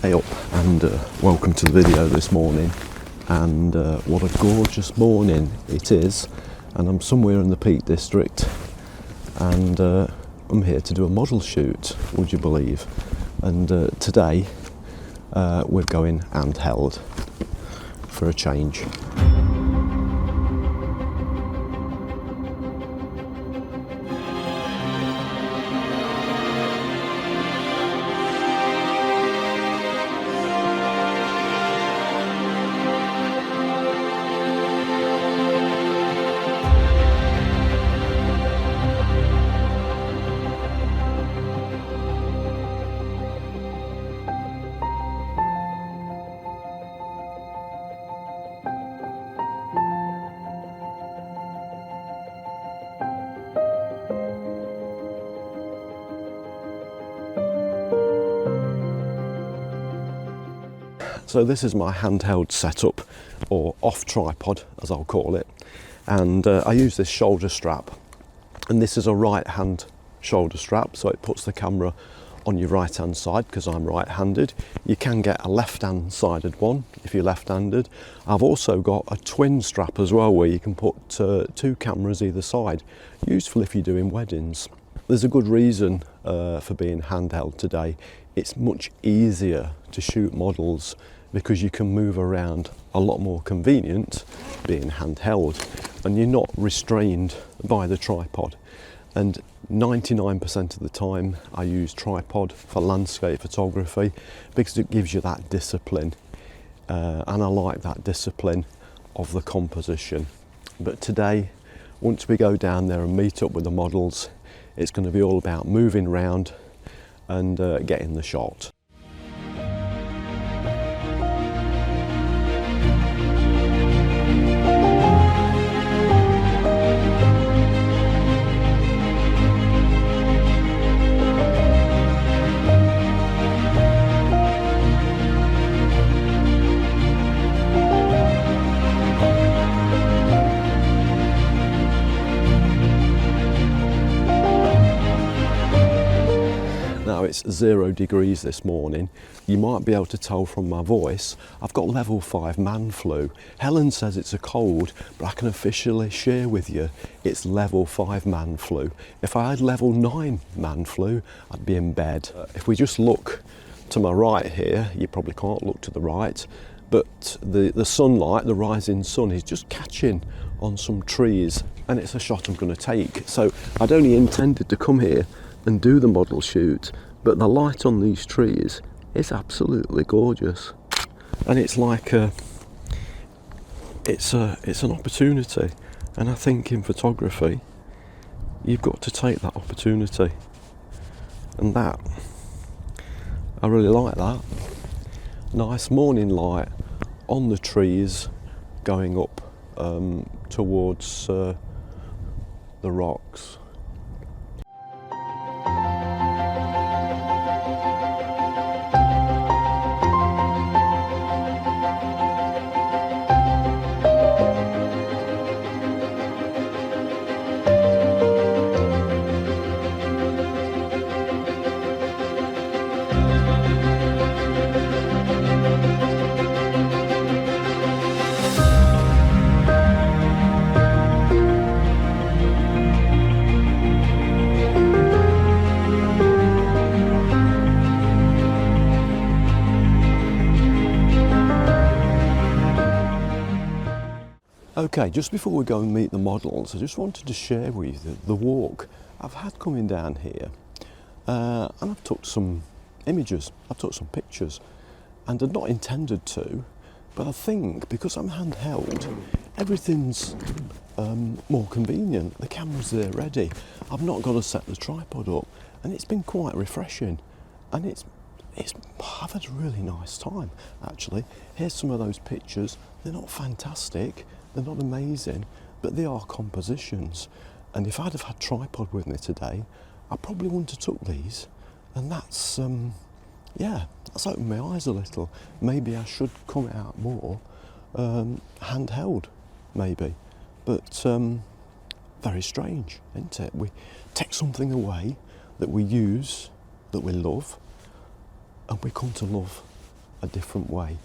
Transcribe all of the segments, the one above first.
Hey up, and welcome to the video this morning. And what a gorgeous morning it is. And I'm somewhere in the Peak District, and I'm here to do a model shoot, would you believe? And today we're going handheld for a change. So this is my handheld setup, or off tripod as I'll call it, and I use this shoulder strap, and this is a right hand shoulder strap, so it puts the camera on your right hand side because I'm right handed. You can get a left hand sided one if you're left handed. I've also got a twin strap as well, where you can put two cameras either side, useful if you're doing weddings. There's a good reason for being handheld today. It's much easier to shoot models because you can move around a lot more convenient being handheld, and you're not restrained by the tripod. And 99% of the time I use tripod for landscape photography because it gives you that discipline, and I like that discipline of the composition. But today, once we go down there and meet up with the models, it's going to be all about moving around and getting the shot. Now it's 0 degrees this morning. You might be able to tell from my voice, I've got level 5 man flu. Helen says it's a cold, but I can officially share with you it's level 5 man flu. If I had level 9 man flu, I'd be in bed. If we just look to my right here, you probably can't look to the right, but the sunlight, the rising sun, is just catching on some trees, and it's a shot I'm going to take. So I'd only intended to come here and do the model shoot, but the light on these trees is absolutely gorgeous, and it's like it's an opportunity. And I think in photography you've got to take that opportunity, and that I really like that. Nice morning light on the trees going up towards the rocks. Okay, just before we go and meet the models, I just wanted to share with you the walk I've had coming down here, and I've took some images, I've took some pictures, and I'd not intended to, but I think because I'm handheld, everything's more convenient. The camera's there ready. I've not got to set the tripod up, and it's been quite refreshing, and I've had a really nice time actually. Here's some of those pictures. They're not fantastic, they're not amazing, but they are compositions. And if I'd have had tripod with me today, I probably wouldn't have took these. And that's that's opened my eyes a little. Maybe I should come out more handheld, maybe. But very strange, isn't it? We take something away that we use, that we love, and we come to love a different way.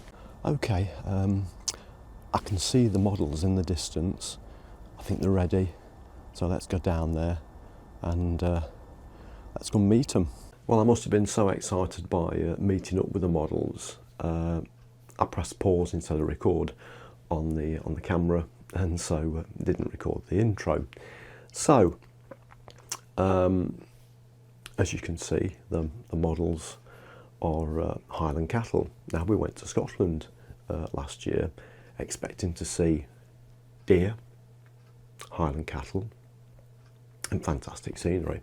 Okay, I can see the models in the distance. I think they're ready, so let's go down there and let's go meet them. Well, I must have been so excited by meeting up with the models. I pressed pause instead of record on the camera, and so didn't record the intro. So, as you can see, the models are Highland cattle. Now, we went to Scotland last year expecting to see deer, Highland cattle, and fantastic scenery.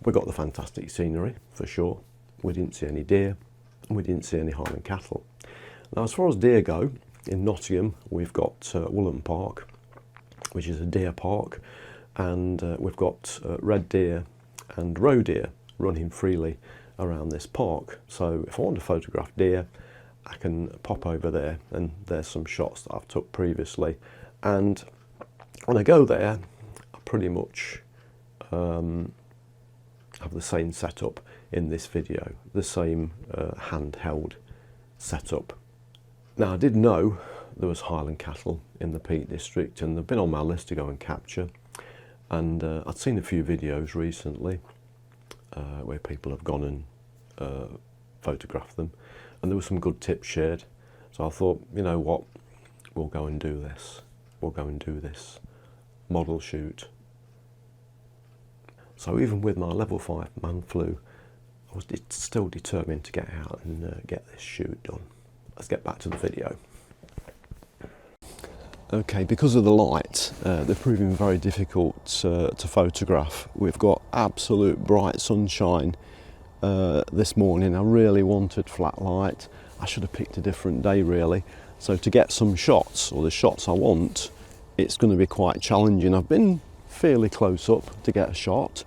We got the fantastic scenery for sure. We didn't see any deer and we didn't see any Highland cattle. Now, as far as deer go, in Nottingham we've got Woollen Park, which is a deer park, and we've got red deer and roe deer running freely around this park. So if I want to photograph deer, I can pop over there, and there's some shots that I've took previously. And when I go there, I pretty much have the same setup in this video, the same handheld setup. Now, I did know there was Highland cattle in the Peak District, and they've been on my list to go and capture. And I'd seen a few videos recently where people have gone and photographed them, and there were some good tips shared. So I thought, you know what, we'll go and do this. We'll go and do this model shoot. So even with my level 5 man flu, I was still determined to get out and get this shoot done. Let's get back to the video. Okay, because of the light, they're proving very difficult to photograph. We've got absolute bright sunshine this morning. I really wanted flat light. I should have picked a different day really. So to get some shots, or the shots I want, it's going to be quite challenging. I've been fairly close up to get a shot,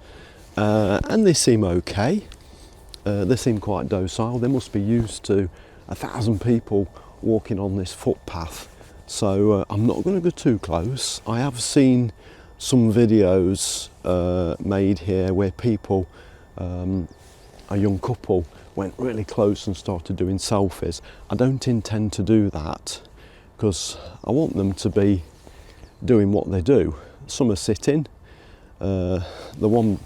and they seem okay. They seem quite docile. They must be used to 1,000 people walking on this footpath. So I'm not going to go too close. I have seen some videos made here where people, a young couple, went really close and started doing selfies. I don't intend to do that because I want them to be doing what they do. Some are sitting. The one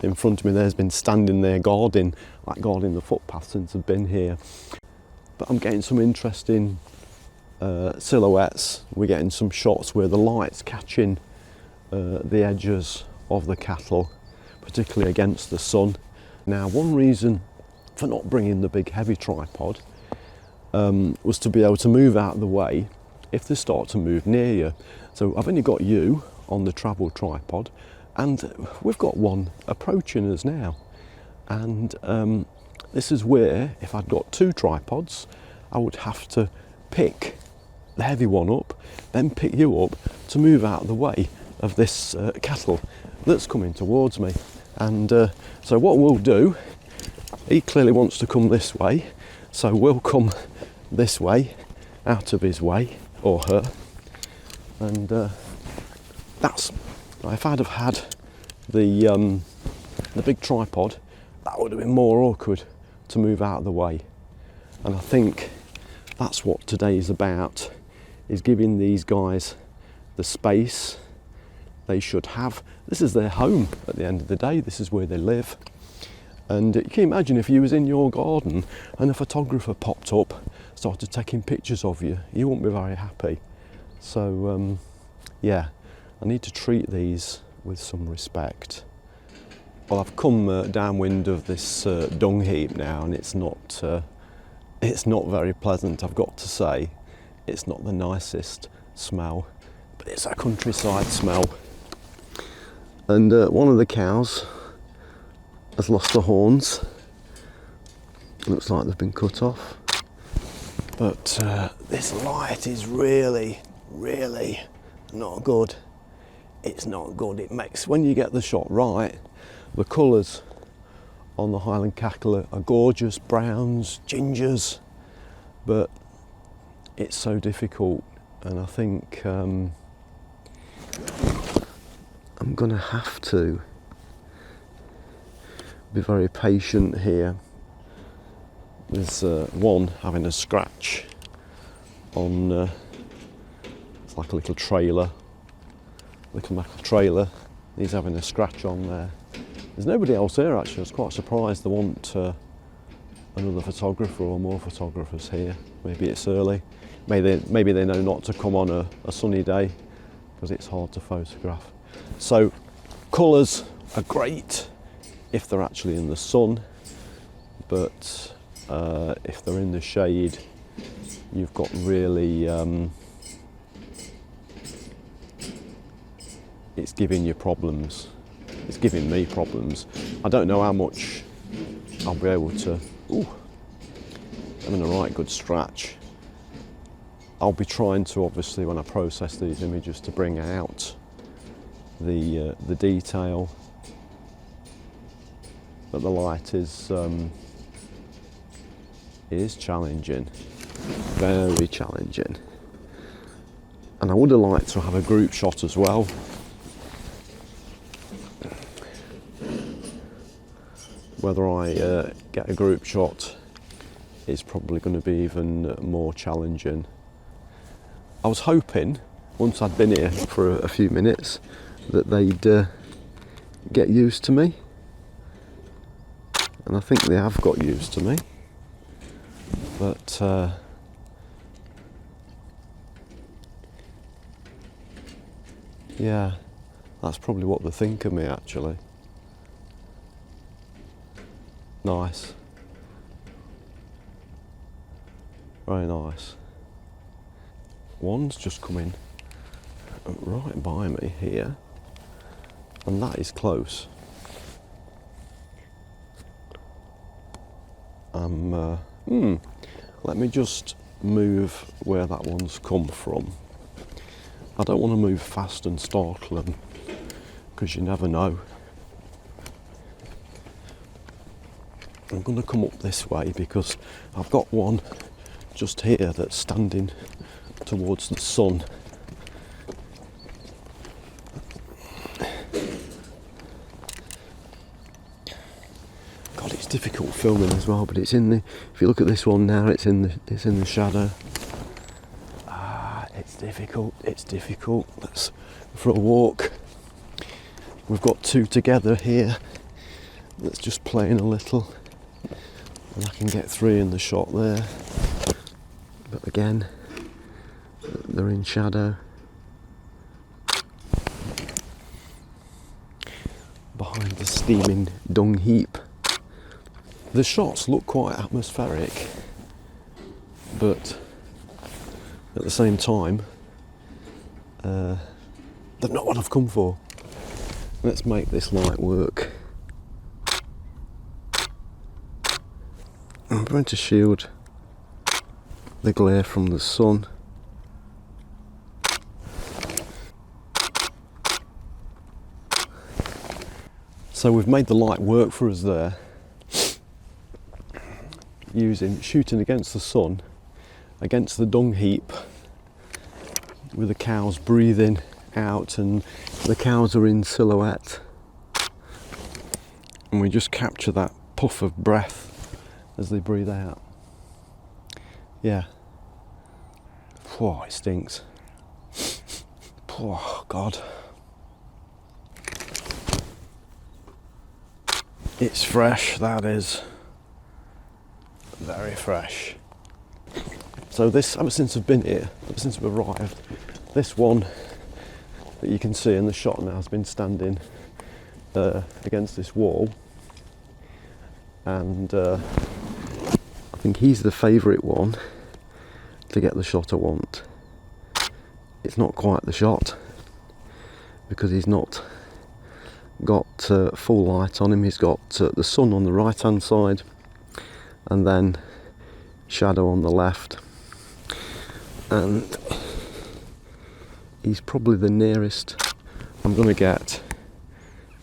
in front of me there's been standing there guarding the footpath since I've been here. But I'm getting some interesting silhouettes. We're getting some shots where the light's catching the edges of the cattle, particularly against the sun. Now, one reason for not bringing the big heavy tripod was to be able to move out of the way if they start to move near you. So I've only got you on the travel tripod, and we've got one approaching us now. And this is where, if I'd got 2 tripods, I would have to pick the heavy one up, then pick you up to move out of the way of this cattle that's coming towards me. And so what we'll do, he clearly wants to come this way, so we'll come this way, out of his way, or her. And that's, if I'd have had the big tripod, that would have been more awkward to move out of the way. And I think that's what today is about, is giving these guys the space they should have. This is their home at the end of the day. This is where they live. And you can imagine if you was in your garden and a photographer popped up, started taking pictures of you, you wouldn't be very happy. So yeah, I need to treat these with some respect. Well, I've come downwind of this dung heap now, and it's not very pleasant, I've got to say. It's not the nicest smell, but it's a countryside smell. And one of the cows has lost the horns. Looks like they've been cut off. But this light is really, really not good. It's not good. It makes, when you get the shot right, the colours on the Highland cattle are gorgeous, browns, gingers, but it's so difficult, and I think I'm going to have to be very patient here There's one having a scratch on, it's like a little trailer, little metal trailer. He's having a scratch on there. There's nobody else here actually. I was quite surprised they want another photographer or more photographers here. Maybe it's early. Maybe they know not to come on a sunny day because it's hard to photograph. So colours are great if they're actually in the sun, but if they're in the shade, you've got really, it's giving you problems. It's giving me problems. I don't know how much I'll be able to, ooh, I'm in a right good stretch. I'll be trying to, obviously, when I process these images, to bring out the detail, but the light is challenging, very challenging. And I would have liked to have a group shot as well. Whether I get a group shot is probably going to be even more challenging. I was hoping, once I'd been here for a few minutes, that they'd get used to me. And I think they have got used to me. But yeah, that's probably what they think of me actually. Nice. Very nice. One's just coming right by me here, and that is close. Let me just move where that one's come from. I don't want to move fast and startle them, because you never know. I'm going to come up this way because I've got one just here that's standing towards the sun. God, it's difficult filming as well, but it's in the, if you look at this one now, it's in the shadow. It's difficult. Let's go for a walk. We've got two together here. Let's just play in a little. And I can get three in the shot there. But again, they're in shadow. Behind the steaming dung heap. The shots look quite atmospheric, but at the same time, they're not what I've come for. Let's make this light work. I'm going to shield the glare from the sun. So we've made the light work for us there, shooting against the sun, against the dung heap, with the cows breathing out, and the cows are in silhouette, and we just capture that puff of breath as they breathe out. Yeah. Whoa, it stinks. Oh God. It's fresh, that is. Very fresh. So this, ever since I've been here, ever since I've arrived, this one that you can see in the shot now has been standing against this wall, and I think he's the favourite one to get the shot I want. It's not quite the shot because he's not got full light on him. He's got the sun on the right hand side and then shadow on the left, and he's probably the nearest I'm going to get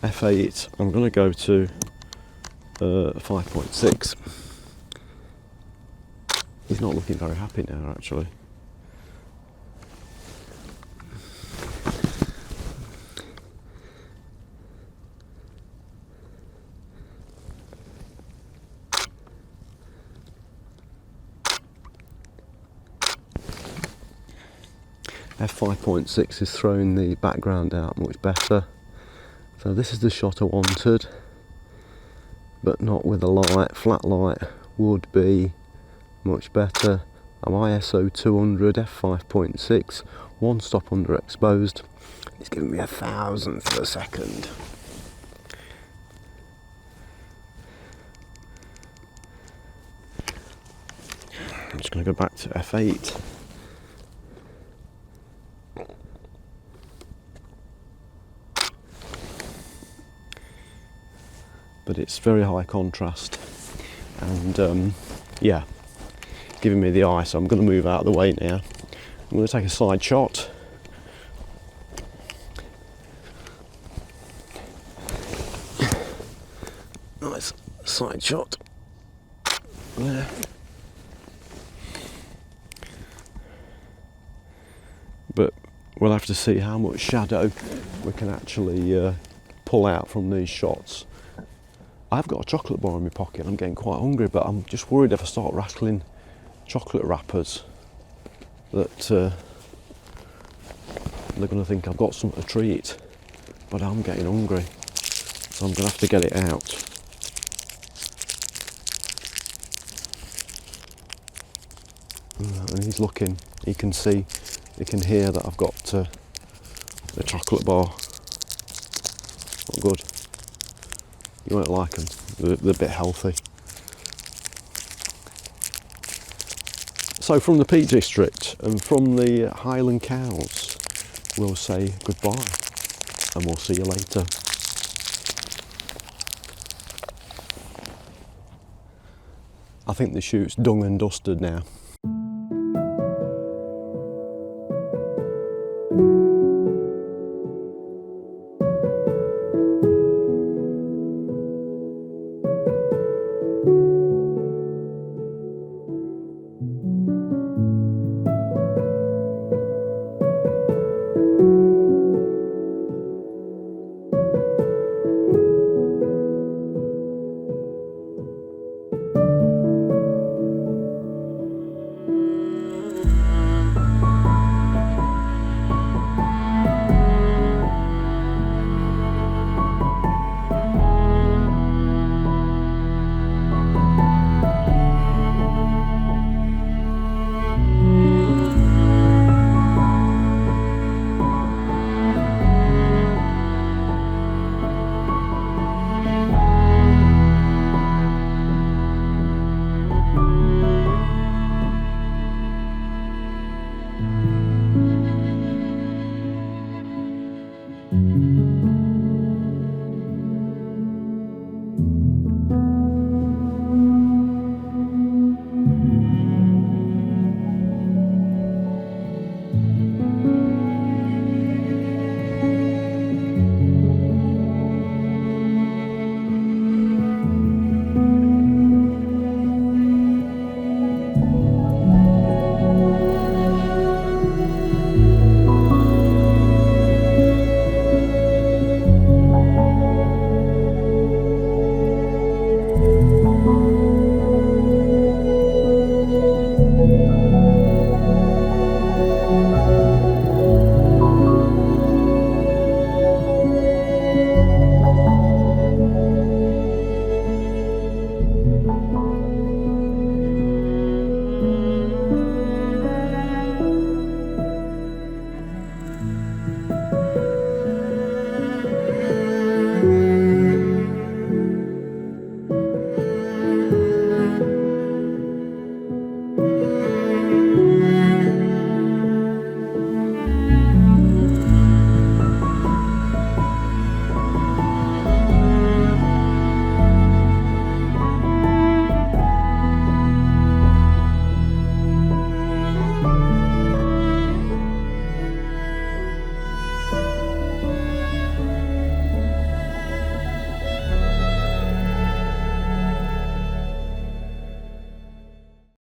f8. I'm going to go to 5.6. He's not looking very happy now actually. f5.6 is throwing the background out much better. So this is the shot I wanted, but not with a light. Flat light would be much better. I'm ISO 200, f5.6, one stop underexposed. It's giving me 1,000th of a second. I'm just going to go back to f8. But it's very high contrast, and yeah, giving me the eye, so I'm going to move out of the way now. I'm going to take a side shot. Nice side shot there. But we'll have to see how much shadow we can actually pull out from these shots. I've got a chocolate bar in my pocket. I'm getting quite hungry, but I'm just worried if I start rattling chocolate wrappers that they're going to think I've got something to treat. But I'm getting hungry, so I'm going to have to get it out. And he's looking. He can see, he can hear that I've got the chocolate bar. Not good. You won't like them. They're a bit healthy. So from the Peak District and from the Highland Cows, we'll say goodbye and we'll see you later. I think the shoot's done and dusted now.